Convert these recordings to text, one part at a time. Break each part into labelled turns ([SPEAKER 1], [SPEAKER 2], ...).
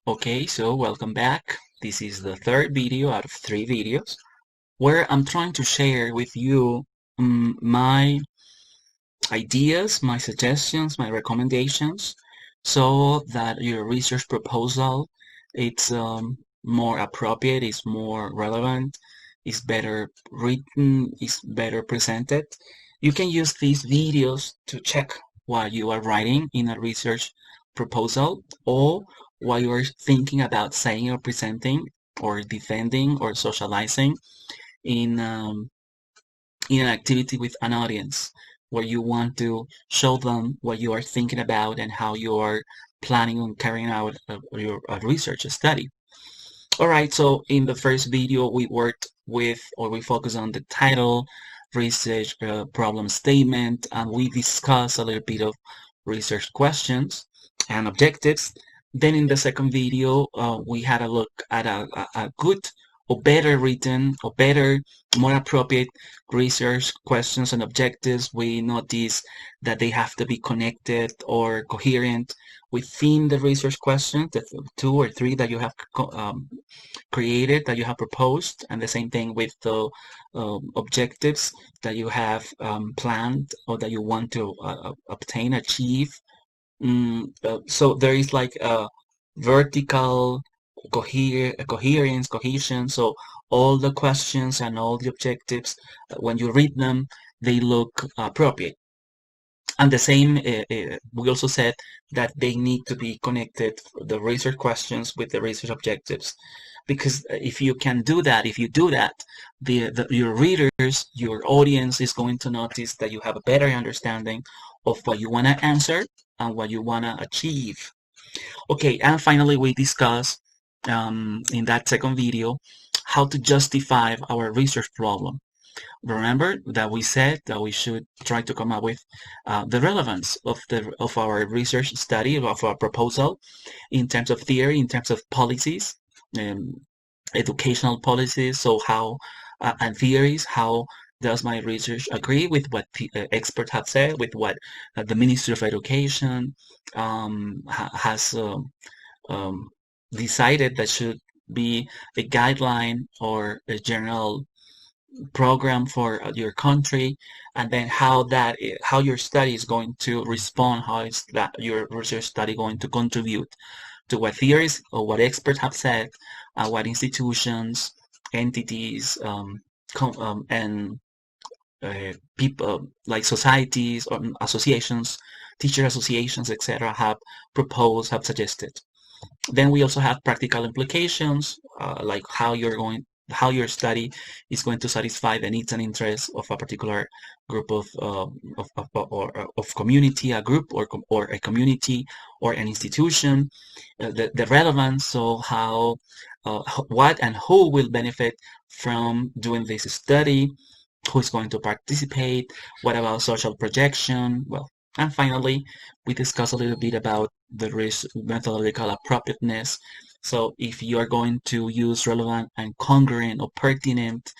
[SPEAKER 1] Okay, so welcome back. This is the third video out of 3 videos where I'm trying to share with you my ideas, my suggestions, my recommendations so that your research proposal it's more appropriate, is more relevant, is better written, is better presented. You can use these videos to check what you are writing in a research proposal or what you are thinking about saying or presenting or defending or socializing in in an activity with an audience where you want to show them what you are thinking about and how you are planning on carrying out your research study. All right, so in the first video, we worked with, or we focused on the title, research problem statement, and we discussed a little bit of research questions and objectives. Then in the second video, we had a look at a good or better written or better, more appropriate research questions and objectives. We noticed that they have to be connected or coherent within the research questions, the 2 or 3 that you have created, that you have proposed, and the same thing with the objectives that you have planned or that you want to obtain, achieve. So there is like a vertical coherence, cohesion. So all the questions and all the objectives, when you read them, they look appropriate. And the same, we also said that they need to be connected, the research questions with the research objectives. Because if you can do that, if you do that, your readers, your audience is going to notice that you have a better understanding of what you want to answer and what you want to achieve. Okay, and finally, we discussed in that second video how to justify our research problem. Remember that we said that we should try to come up with the relevance of our research study, of our proposal, in terms of theory, in terms of policies, um, educational policies. So how and theories, how does my research agree with what the experts have said, with what the Ministry of Education has um, decided that should be a guideline or a general program for your country, and then how your study is going to respond, how is that your research study going to contribute to what theories or what experts have said, what institutions, entities, and people like societies or associations, teacher associations, etc., have proposed, have suggested. Then we also have practical implications, like how your study is going to satisfy the needs and interests of a particular group of community, a group or a community or an institution. The relevance, so how, what and who will benefit from doing this study, who is going to participate, what about social projection, well, and finally, we discuss a little bit about the risk methodological appropriateness. So if you are going to use relevant and congruent or pertinent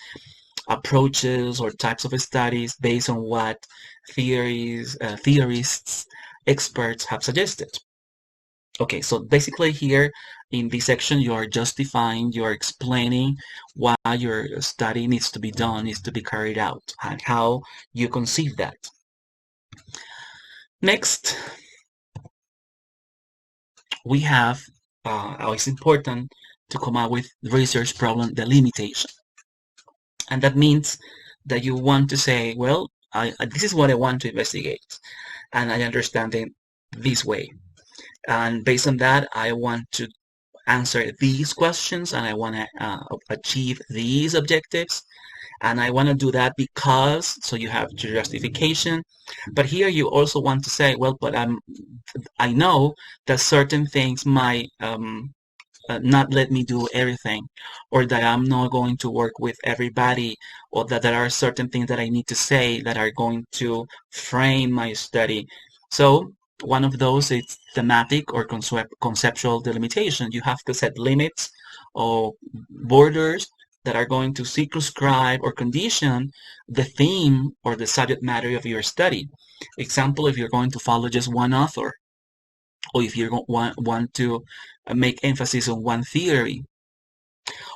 [SPEAKER 1] approaches or types of studies based on what theorists, experts have suggested. Okay, so basically here in this section, you are justifying, you are explaining why your study needs to be done, needs to be carried out, and how you conceive that. Next, we have, it's important to come up with research problem delimitation. And that means that you want to say, well, this is what I want to investigate, and I understand it this way. And based on that, I want to answer these questions and I want to achieve these objectives. And I want to do that because, so you have your justification. But here you also want to say, well, but I know that certain things might not let me do everything, or that I'm not going to work with everybody, or that there are certain things that I need to say that are going to frame my study. So one of those is thematic or conceptual delimitation. You have to set limits or borders that are going to circumscribe or condition the theme or the subject matter of your study. Example, if you're going to follow just one author, or if you want to make emphasis on one theory,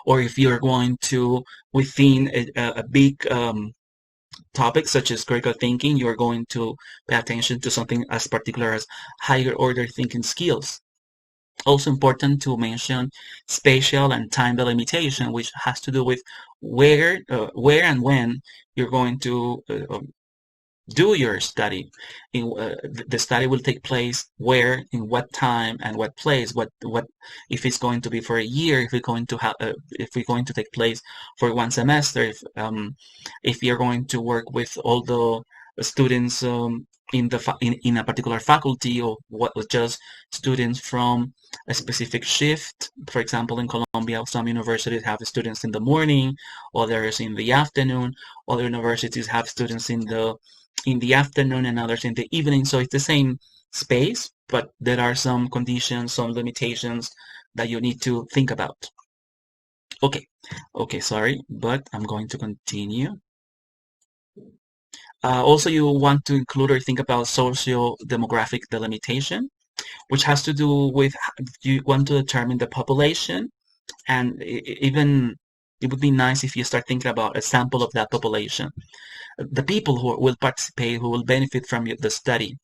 [SPEAKER 1] or if you're going to, within a big topic such as critical thinking, you're going to pay attention to something as particular as higher order thinking skills. Also important to mention spatial and time delimitation, which has to do with where and when you're going to do your study. The study will take place where, in what time, and what place. What if it's going to be for a year? If it's going to have, if it's going to take place for one semester? If you're going to work with all the students in the in a particular faculty, or what was just students from a specific shift. For example, in Colombia, some universities have students in the morning, others in the afternoon. Other universities have students in the afternoon and others in the evening. So it's the same space, but there are some conditions, some limitations that you need to think about. Okay, sorry, but I'm going to continue. Also, you want to include or think about socio-demographic delimitation, which has to do with you want to determine the population, and even it would be nice if you start thinking about a sample of that population, the people who will participate, who will benefit from the study,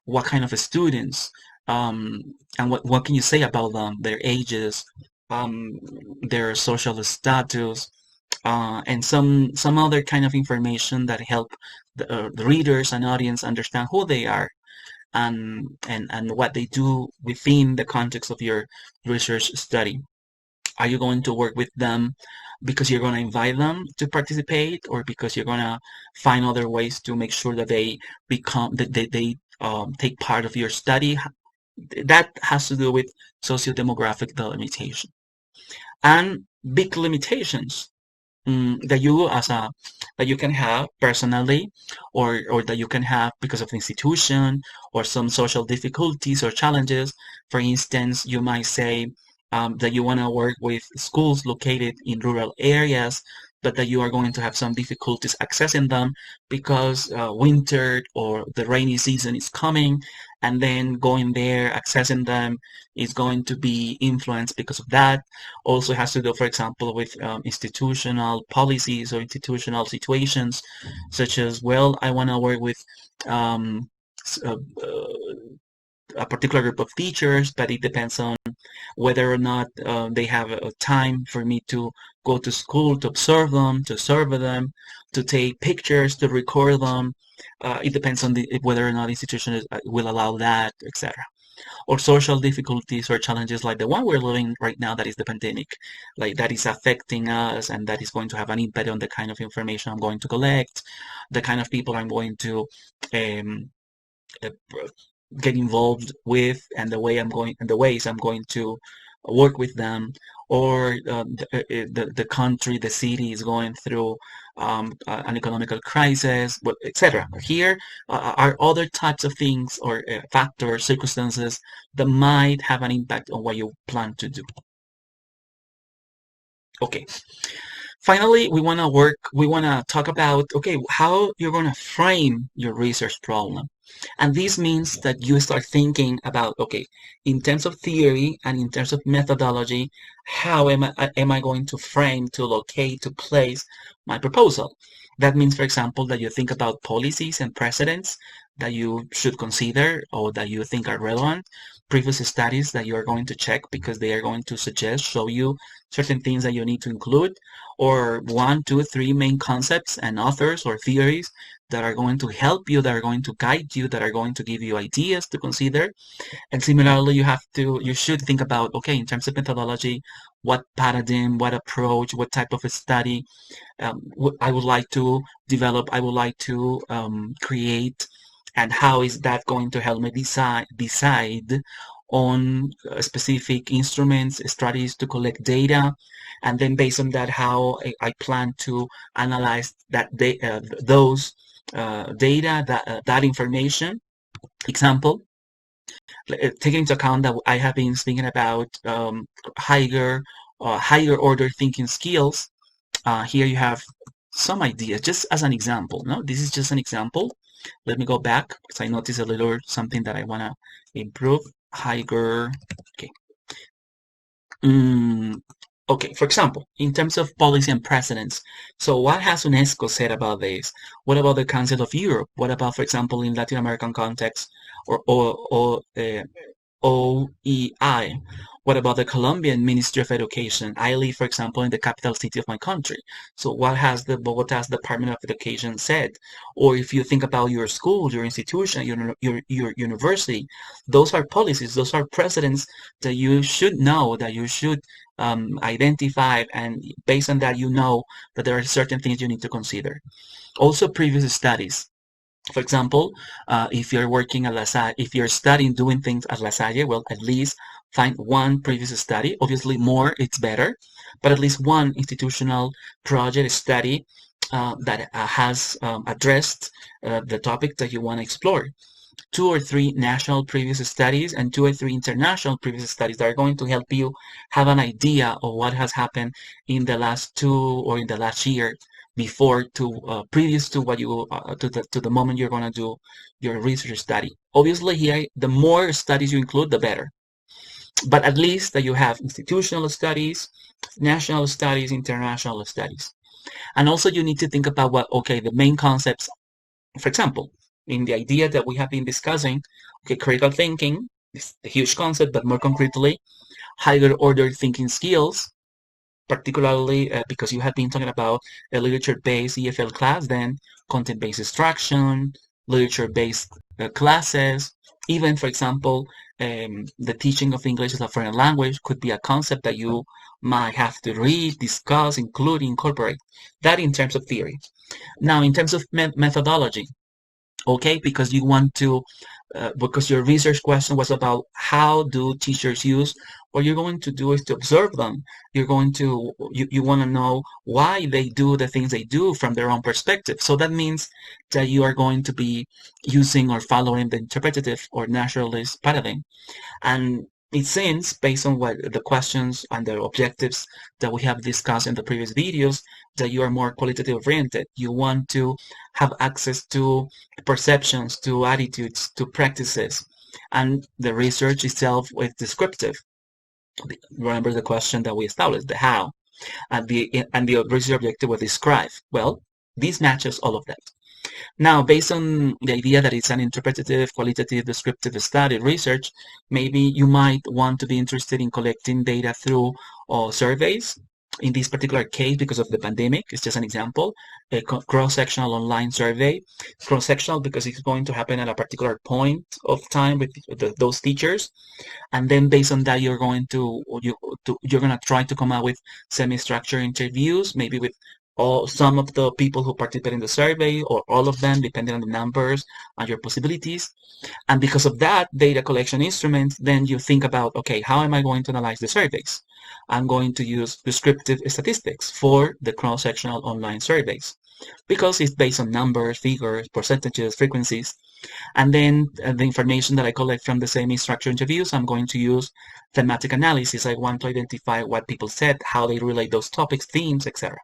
[SPEAKER 1] what kind of students, and what can you say about them, their ages, their social status, and some other kind of information that help the readers and audience understand who they are, and what they do within the context of your research study. Are you going to work with them because you're going to invite them to participate, or because you're going to find other ways to make sure that they take part of your study? That has to do with socio-demographic delimitation. And big limitations that you can have personally, or that you can have because of the institution, or some social difficulties or challenges. For instance, you might say that you want to work with schools located in rural areas, but that you are going to have some difficulties accessing them because winter or the rainy season is coming, and then going there, accessing them is going to be influenced because of that. Also has to do, for example, with institutional policies or institutional situations, such as, well, I want to work with um, a particular group of teachers, but it depends on whether or not they have a time for me to go to school, to observe them, to survey them, to take pictures, to record them. It depends on whether or not the institution will allow that, etc. Or social difficulties or challenges like the one we're living right now, that is the pandemic, like that is affecting us, and that is going to have an impact on the kind of information I'm going to collect, the kind of people I'm going to um, uh, get involved with, and the ways I'm going to work with them, or the country, the city is going through an economical crisis, etc. Here are other types of things, or factors, circumstances that might have an impact on what you plan to do. Okay. Finally, we want to talk about, okay, how you're going to frame your research problem. And this means that you start thinking about, okay, in terms of theory and in terms of methodology, how am I going to frame, to locate, to place my proposal? That means, for example, that you think about policies and precedents that you should consider, or that you think are relevant, previous studies that you are going to check because they are going to show you certain things that you need to include, or 1, 2, 3 main concepts and authors or theories that are going to help you, that are going to guide you, that are going to give you ideas to consider. And similarly, you should think about, okay, in terms of methodology, what paradigm, what approach, what type of a study I would like to develop, I would like to create, and how is that going to help me decide on specific instruments, strategies to collect data, and then based on that, how I plan to analyze those data, that information. Example, taking into account that I have been speaking about higher order thinking skills. Here you have some ideas, just as an example. No, this is just an example. Let me go back because I noticed a little something that I want to improve. Higher. Okay. Okay, for example, in terms of policy and precedents, so what has UNESCO said about this? What about the Council of Europe? What about, for example, in Latin American context, or OEI? What about the Colombian Ministry of Education? I live, for example, in the capital city of my country. So what has the Bogota's Department of Education said? Or if you think about your school, your institution, your university, those are policies, those are precedents that you should know, that you should identify, and based on that, you know that there are certain things you need to consider. Also, previous studies. For example, if you're working at La Salle, if you're studying doing things at La Salle, well, at least find one previous study. Obviously, more it's better, but at least one institutional project study that has addressed the topic that you want to explore. 2 or 3 national previous studies and 2 or 3 international previous studies that are going to help you have an idea of what has happened in the last 2 or in the last year before to previous to what you to the moment you're going to do your research study. Obviously, here the more studies you include, the better. But at least that you have institutional studies, national studies, international studies. And also you need to think about what, okay, the main concepts, for example, in the idea that we have been discussing, okay, critical thinking is a huge concept, but more concretely, higher order thinking skills, particularly because you have been talking about a literature-based EFL class, then content-based instruction, literature-based classes, even, for example, the teaching of English as a foreign language could be a concept that you might have to read, discuss, include, incorporate. That in terms of theory. Now, in terms of methodology, okay, because you want to because your research question was about how do teachers use, what you're going to do is to observe them. You want to know why they do the things they do from their own perspective. So that means that you are going to be using or following the interpretative or naturalist paradigm. And it seems, based on what the questions and the objectives that we have discussed in the previous videos, that you are more qualitative oriented. You want to have access to perceptions, to attitudes, to practices. And the research itself is descriptive. Remember the question that we established, the how, and the research objective was describe. Well, this matches all of that. Now, based on the idea that it's an interpretative, qualitative, descriptive study research, maybe you might want to be interested in collecting data through surveys. In this particular case, because of the pandemic, it's just an example, a cross-sectional online survey. Cross-sectional because it's going to happen at a particular point of time with those teachers. And then based on that, you're going to try to come out with semi-structured interviews, maybe with some of the people who participate in the survey, or all of them, depending on the numbers and your possibilities. And because of that data collection instrument, then you think about, okay, how am I going to analyze the surveys? I'm going to use descriptive statistics for the cross-sectional online surveys because it's based on numbers, figures, percentages, frequencies. And then the information that I collect from the semi-structured interviews, I'm going to use thematic analysis. I want to identify what people said, how they relate those topics, themes, etc.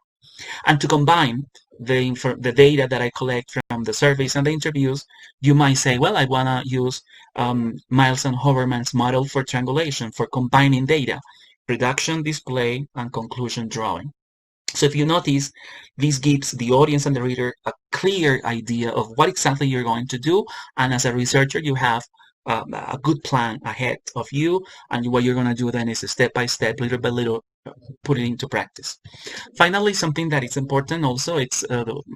[SPEAKER 1] And to combine the data that I collect from the surveys and the interviews, you might say, well, I want to use Miles and Hoverman's model for triangulation, for combining data, reduction, display, and conclusion drawing. So if you notice, this gives the audience and the reader a clear idea of what exactly you're going to do. And as a researcher, you have a good plan ahead of you. And what you're going to do then is step by step, little by little, put it into practice. Finally, something that is important also, it's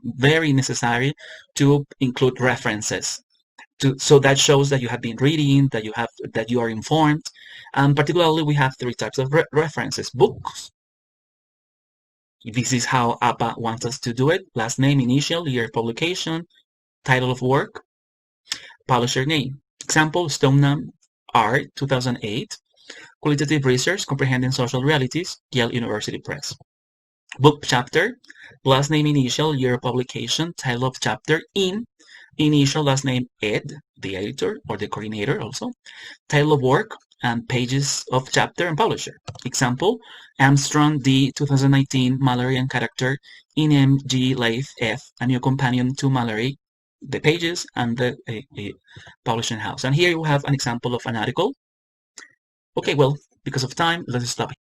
[SPEAKER 1] very necessary to include references. So that shows that you have been reading, that you are informed. And particularly, we have 3 types of references. Books. This is how APA wants us to do it. Last name, initial, year of publication, title of work, publisher name. Example, Stoneham R. 2008. Qualitative Research, Comprehending Social Realities, Yale University Press. Book chapter, last name, initial, year of publication, title of chapter, initial, last name, Ed, the editor or the coordinator also, title of work, and pages of chapter and publisher. Example, Armstrong D. 2019, Mallory and Character, in M.G. Leith F., a new companion to Mallory, the pages and the publishing house. And here you have an example of an article Okay, well, because of time, let's stop